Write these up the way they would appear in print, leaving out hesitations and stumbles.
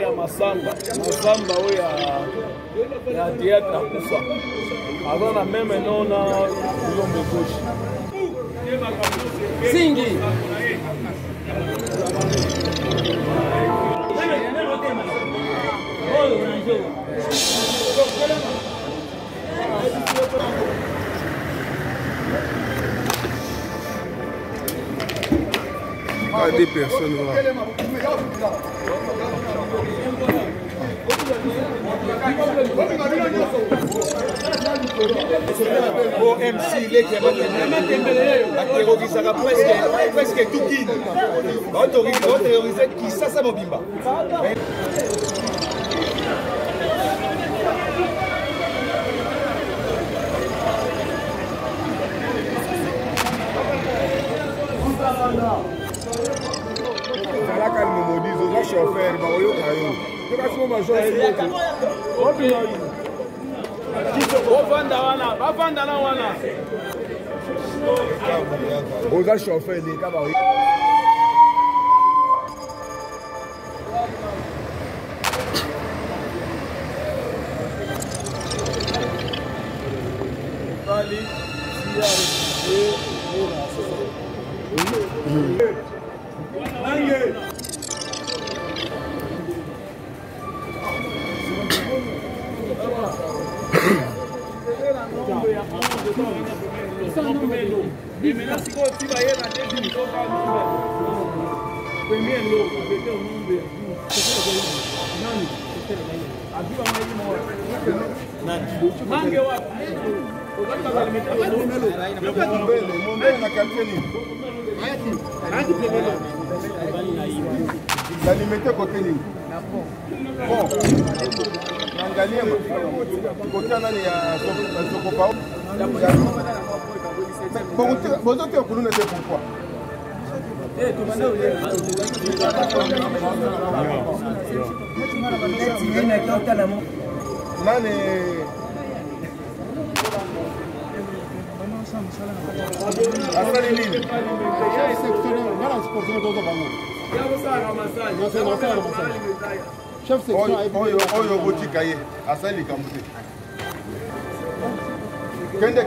ya masamba oyo ya théâtre akufa aza na meme nona bilombe gauche singi Des personnes là. Bon MC les qui a terrorisé presque tout qui va terroriser qui ça mobimba. La calme modise aux chauffeurs, bah oui, c'est pas comment je aux chauffeurs, les cabarets. L'alimenter côté ligne. Bon, l'angalie, côté nani ya Sokopa. Bon, vous êtes pour nous, c'est pourquoi. Nani. Asali nini? Oyo botika ye asali kamute. Kende.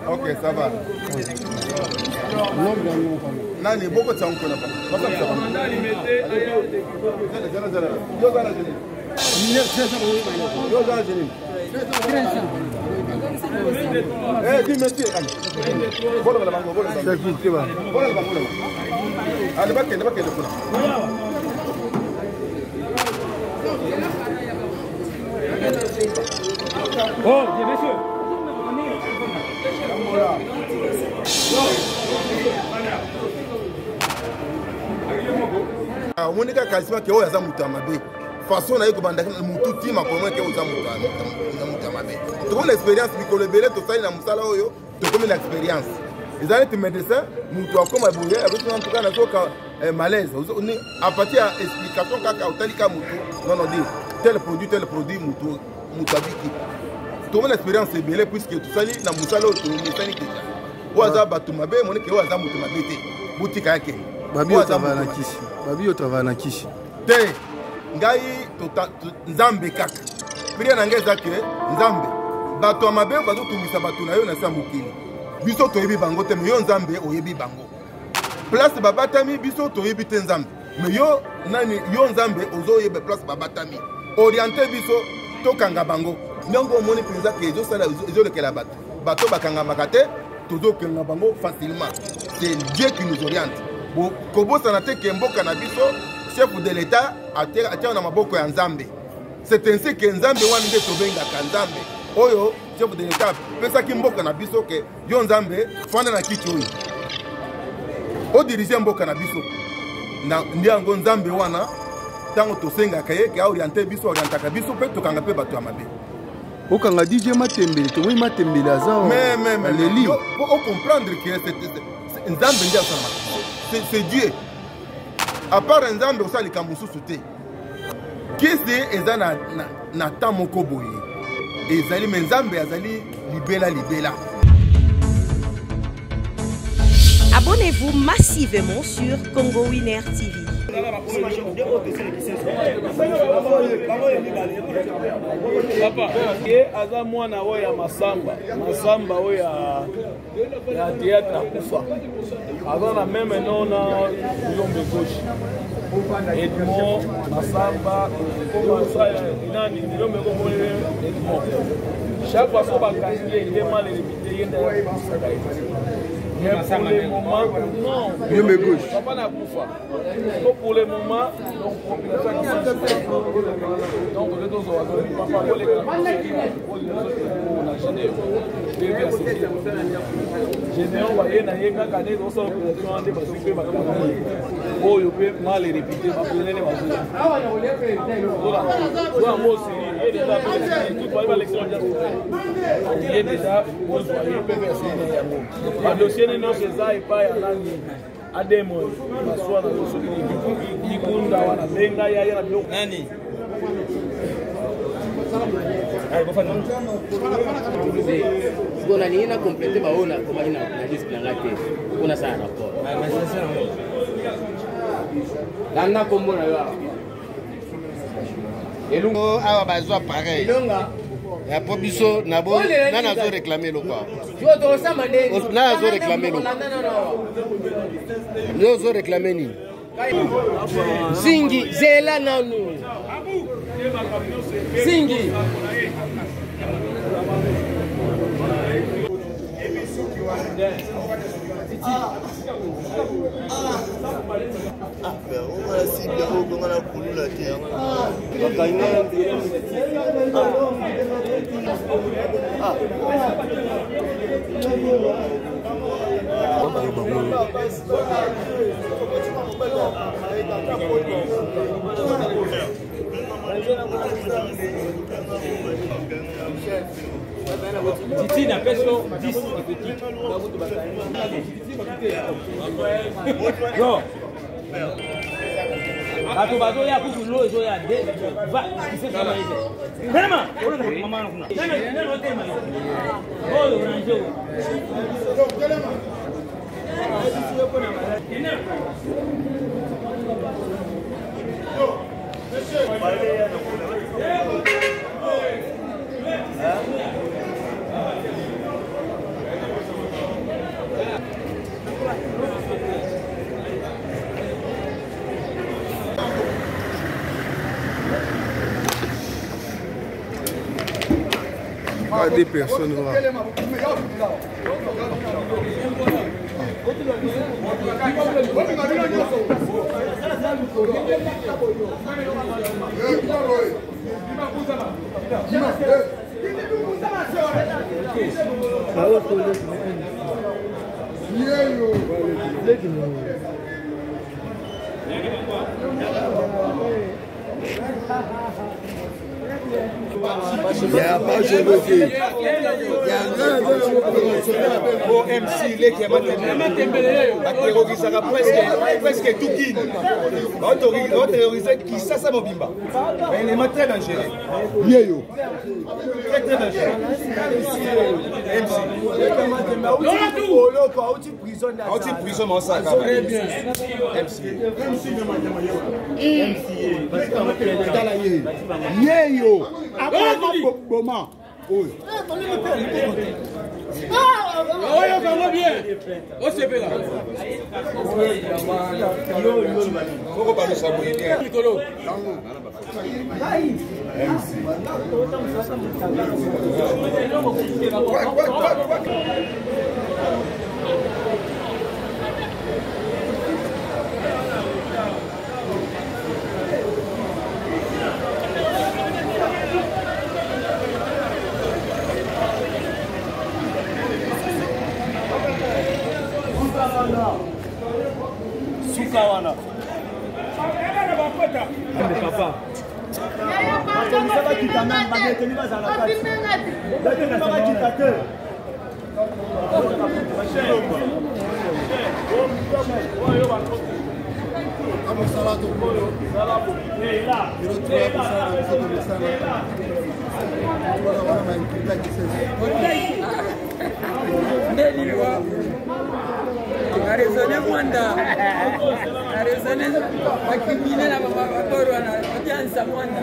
Ok, ça va. Nani boko tsanko na ba. Monika Karisma ke oya za mutamabe façon na yeko banda mutu tima comment ke oza mutamabe to ko l'expérience bikolo belé to sali na musala oyo to comme l'expérience ils allaient te médecin mutu akoma boye avec en tout cas na soka malaise à partir à explication kaka otalika mutu non dit tel produit mutu mutabiki to mon expérience belé puisque to sali na musala oyo to misani déjà oza batumabe monike oza mutamabe te butika yake Babi au travail na kishi. Te ngai nzambe kaka. Priya na ngai zake nzambe. Bato mabe bazo tumisa bato na yo na sambukili. Biso to yebi bango te me yo nzambe oyebi bango. Place babatami biso to yebi te nzambe. Me yo nani yo nzambe ozo yebe place babatami. Orienter biso to kanga bango. Nyongo moni penza ke ezo sala ezo lekela bato. Bato bakanga makate tozo kenga bango facilement. C'est Dieu qui nous oriente. Kobo sanate kemboka na biso chef de l'état atia na maboko ya nzambe. C'est ainsi que nzambe wana nde tobenga ka nzambe. Oyo chef de l'état pesa kimboka na biso ke yo nzambe fanda na kichi oyo. O diriger mboka na biso. Na ndiango nzambe wana tango tosenga kaye ke orienter biso orientaka biso pe tokanga pe bato ya mabe. Okanga DJ Matembele to oui Matembele aza. Mais leli. Pour comprendre que c'est nzambe ndia sama. C'est Dieu. À part Nzambe aussi les kamusu souté. Qui c'est eza na tamoko boye. ezali me nzambe azali libela. Abonnez-vous massivement sur Congo Winner TV. Papa, ye aza mwana oyo ya masamba oyo ya théâtre akufa. Aza na meme nona bilombe gauche. Edmond Masamba inani bilombe ko Edmond. Chaque fois que bakangi il est mal limité yenda ya mais pour le moment, non. Bilombe gauche. Papa n'a pas. Pour le moment, donc les deux ont papa j'ai envoyé na yenga kané dans son opération de parce que oh yo peut mal répéter ma donner les bazou voilà moi aussi il est déjà tout pour l'élection il est déjà moi je peux verser na dossier non c'est ça et pas ya nani ademo baswa na dossier ikunda wana benga ya na biloko nani on a rien à compléter, on a comment il a dit on a ça rapport. Là, comme on a et l'on a besoin pareil. La proposition n'a pas réclamé le quoi. N'a pas réclamé le. Nous avons réclamé ni. Singi, Zela Nanou. Singi. Titi n'a pas sur 10 non. Bato bato ya kutu lo ezo ya de va kise kama hivi. Vraiment, ona mama na kuna. Nene wote mali. Oh, unanjo. Pas des personnes là. Il n'y a pas de bloqué. Au MC, les qui a presque tout qui. On terrorisait qui ça mobimba. Mais il est très dangereux. Yeyo. Très dangereux. MC. On prison, mon sac. Très bien. MC. Yeyo. Boma. Oui. Oh, comment bien. Oh, c'est bien là. Faut pas le savoir. Nicolo. Sukawana. Papa. Arizona Mwanda. Arizona wakimine na mabakoro wanaanza Mwanda.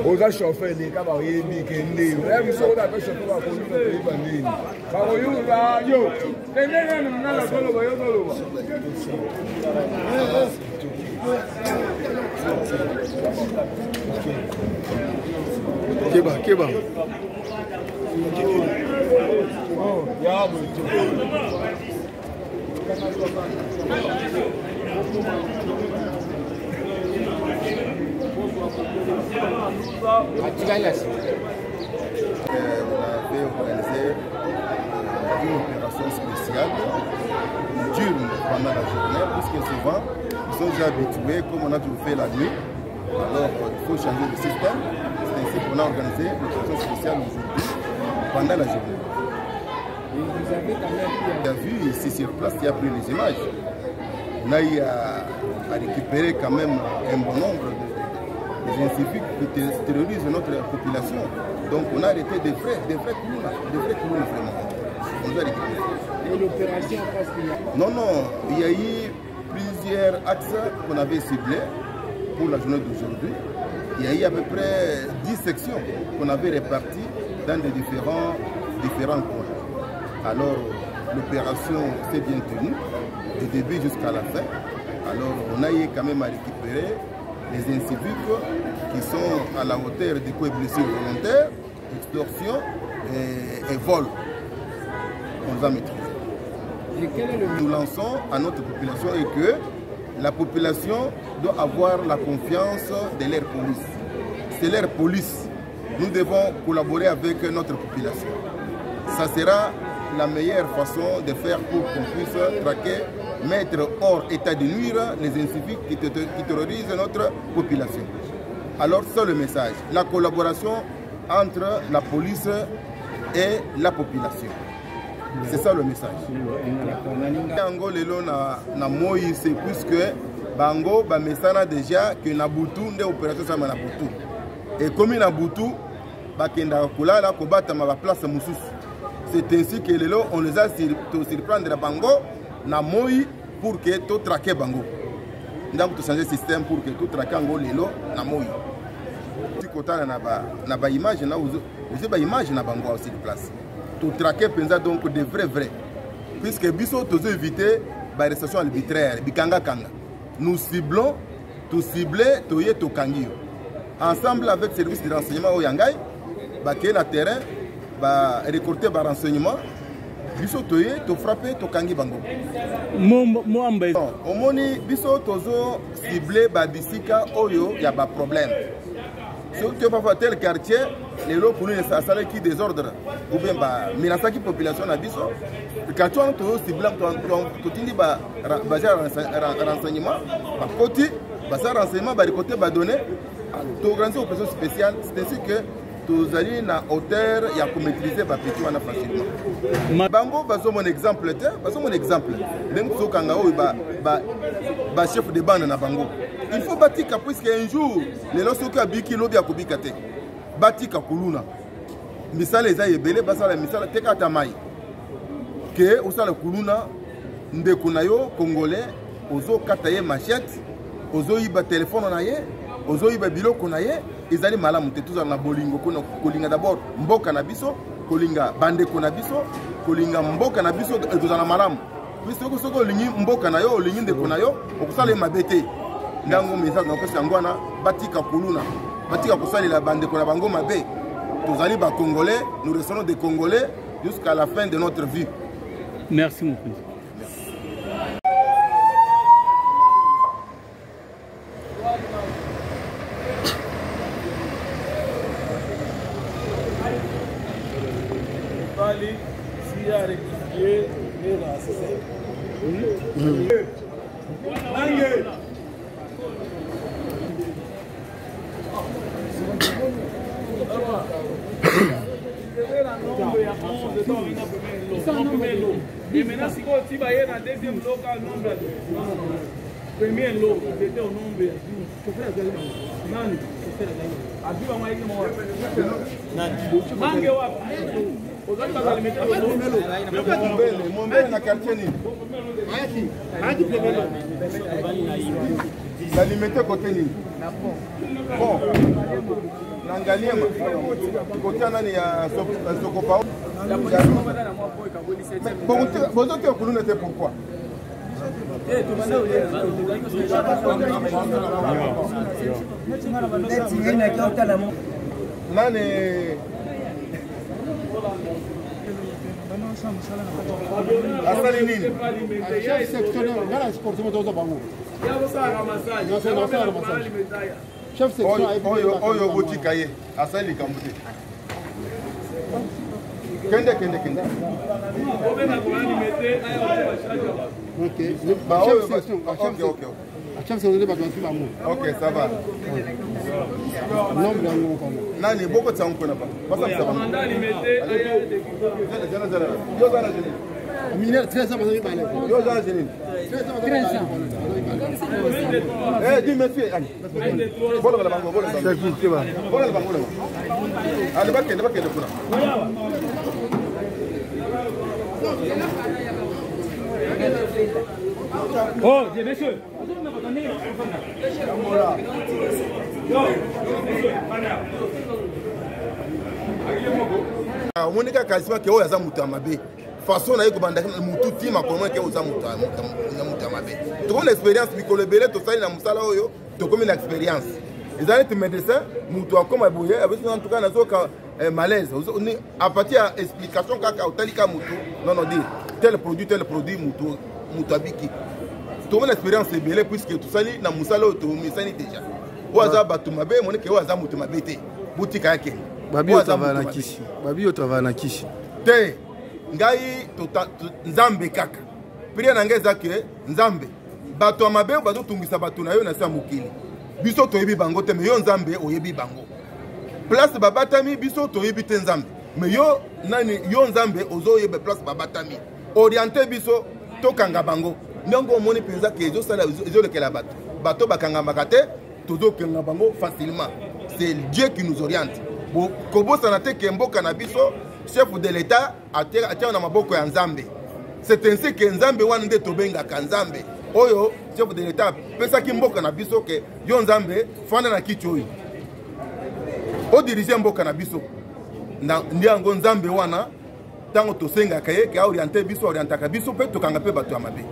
Oza chauffeur ni kaba yebi kende em so da chauffeur ba ko ni ko iba ni ba ko yu ba yo tende na la solo ba yo solo ba Keba oh ya bo On avait organisé une opération spéciale, dure pendant la journée, puisque souvent, ils sont déjà habitués, comme on a toujours fait la nuit. Alors, il faut changer de système. C'est ainsi qu'on a organisé l'opération spéciale aujourd'hui, pendant la journée. Il y a vu ici sur place, il y a pris les images. On a eu à récupérer quand même un bon nombre des inciviques qui terrorisent notre population. Donc on a arrêté des vrais clowns vraiment. On nous a récupéré. Et l'opération passe qu'il y a... Non, il y a eu plusieurs axes qu'on avait ciblés pour la journée d'aujourd'hui. Il y a eu à peu près 10 sections qu'on avait réparties dans des différents coins. Alors l'opération s'est bien tenue, du début jusqu'à la fin. Alors on a eu quand même à récupérer les inciviques qui sont à la hauteur des coups et blessures volontaires, extorsion et vol. On les a maîtrisés. Nous lançons à notre population et que la population doit avoir la confiance de leur police. C'est leur police. Nous devons collaborer avec notre population. Ça sera la meilleure façon de faire pour qu'on puisse traquer, mettre hors état de nuire les inciviques qui terrorisent notre population. Alors c'est le message, la collaboration entre la police et la population. C'est ça le message. Bango lelo na Moïse puisque bango ba mesana déjà que na butu nde opération ça na butu. Et comme na butu ba kenda kolala ko bata ma place mususu. C'est ainsi que lelo on les a surprendre à bango na Moïse pour que tout traquer bango. Donc tout changer système pour que tout traquer bango lelo na Moïse. Si kotana na ba image na uzo ba image na bango aussi de place. Tout traquer penza donc de vrais puisque biso tous éviter ba arrestation arbitraire bikanga kanga. Nous ciblons tout cibler to ye to kangi. Ensemble avec service de renseignement au Yangai ba ke na terrain ba récolter ba renseignement biso to ye to frapper to kangi bango. Moamba omoni biso tozo cibler ba bisika oyo ya ba problème. Si tu vas faire tel quartier, les lots pour nous, ça sale qui désordre. Ou bien, menacer qui population à biso. Quand tu as un cible, tu dis renseignement, par côté, ça renseignement, par côté, donner, tu organises une opération spéciale. C'est ainsi que tu allez à hauteur et à maîtriser la petite facilement. Bango, c'est mon exemple. C'est mon exemple. Même si tu as chef de bande na bango. Il faut bâtir puisque un jour, les lorsque tu as biki lobi akobikate. Bâtir kuluna. Misala eza yebele basala misala teka tamai. Que osala kuluna ndeko na yo congolais ozo kataye machette, ozo iba téléphone na ye, ozo iba biloko na ye, ezali malamu te tous na bolingo kuna kolinga d'abord mboka na biso, kolinga bandeko na biso, kolinga mboka na biso ezana malamu. Puisque soko lingi mboka na yo, lingi ndeko na yo, okusala mabete. Ndango message na kosa ngwana batika kuluna batika kusali la bande ko la bango mabe tozali ba congolais nous restons des congolais jusqu'à la fin de notre vie. Merci mon président. mobali si ya rectifié et racé. Et maintenant, si tu vas y aller dans le deuxième lot, premier lot, c'était au nombre. Nani? Abiba mwa yiki mwa. Nani? Mange wapi? Ozalika zalimete au nombre. Mombele na quartier nini? Hadi pemelo. Zalimete kote nini? Bon. Nangaliema. Kote nani ya Sokopao? Bon, tu as pourquoi? Nani asali nini? Oyo botika ye asali kamute. Kende. Ok. Ok, ça va. Nani boko tsanko na ba. Basa msaba. Mineur 13 ans bazali bale. Yo za jeni. 13 ans. Dis monsieur Ali. Bolo la bango, bolo. Sécurité ba. Bolo la bango. Ali bakende kuna. Oh, messieurs. Monika kasima ke oyo aza mutu ya mabe. Façon na ye kobanda mutu tima comment ke oza mutu ya mabe. Tokona expérience mikolo ebele tosali na musala oyo, tokomi na expérience. Ezali te médecin, mutu akoma boye, avec en tout cas nazoka malaise. À partir ya explication kaka otalika mutu, non dire tel produit mutu abiki. Tokona expérience ebele puisque tosali na musala oyo tomisani déjà. Oaza batu mabe, monike oaza mutu mabe te. Boutika yake. Babi au travail na kishi. Te ngai nzambe kaka. Priya na ngai zake nzambe. Bato mabe bazo tungisa bato na yo na sa mokili. Biso toyebi bango te me yo nzambe oyebi bango. Place babatami biso toyebi te nzambe. Me yo nani yo nzambe ozo yebe place babatami. Orienter biso tokanga bango. Ndongo moni penza ke ezo sala ezo lekela bato. Bato bakanga makate tozo kenga bango facilement. C'est Dieu qui nous oriente. Kobo sanate kemboka na biso chef de l'état atia na maboko ya nzambe. C'est ainsi que nzambe wana nde tobenga ka nzambe. Oyo chef de l'état pesa kimboka na biso ke yo nzambe fana na kitu oyo. O diriger mboka na biso. Ndiango nzambe wana tango tosenga kaye ke orienter biso orientaka biso pe tokanga pe bato ya mabe.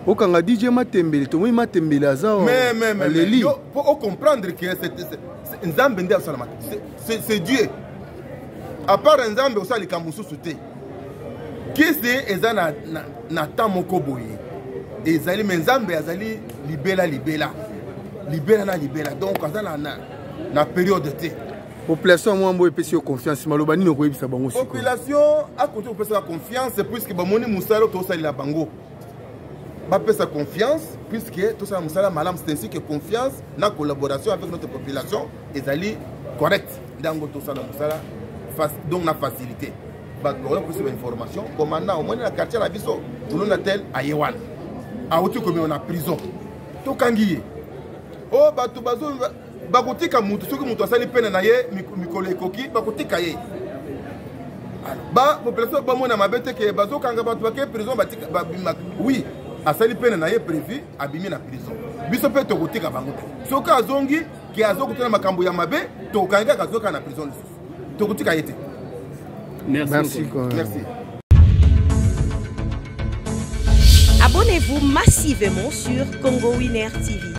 Okanga DJ Matembele to moi Matembele aza mais pour comprendre que c'est nzambe nde asalama. C'est Dieu. À part nzambe osali kamususu te. Kisi eza na tamoko boye. Ezali nzambe azali libela. Donc aza na période te. Population moi mbo epesi confiance maloba nini koyebisa bango siko. Population a côté opesa confiance puisque bamoni musalo to osali la bango. Bapesa confiance puisque tout ça musala malam c'est ainsi que confiance na collaboration avec notre population ezali correct dango tout ça musala donc na facilité ba on a plus d'informations commandant au moins na quartier la biso on a tel ayewan a outi comme on a prison to kangiye oh batu bazo bakotika mutu soki mutu asali pena na ye mikolo ekoki bakotika ye ba population ba mona mabete ke bazo kanga batu ba prison batika oui asali pene na ye prévu abimi na prison biso pe tokotika bango te soka azongi ki azokutana makambo ya mabe tokanga kazoka na prison tokotika yete. Merci. Abonnez-vous massivement sur Congo Winner TV.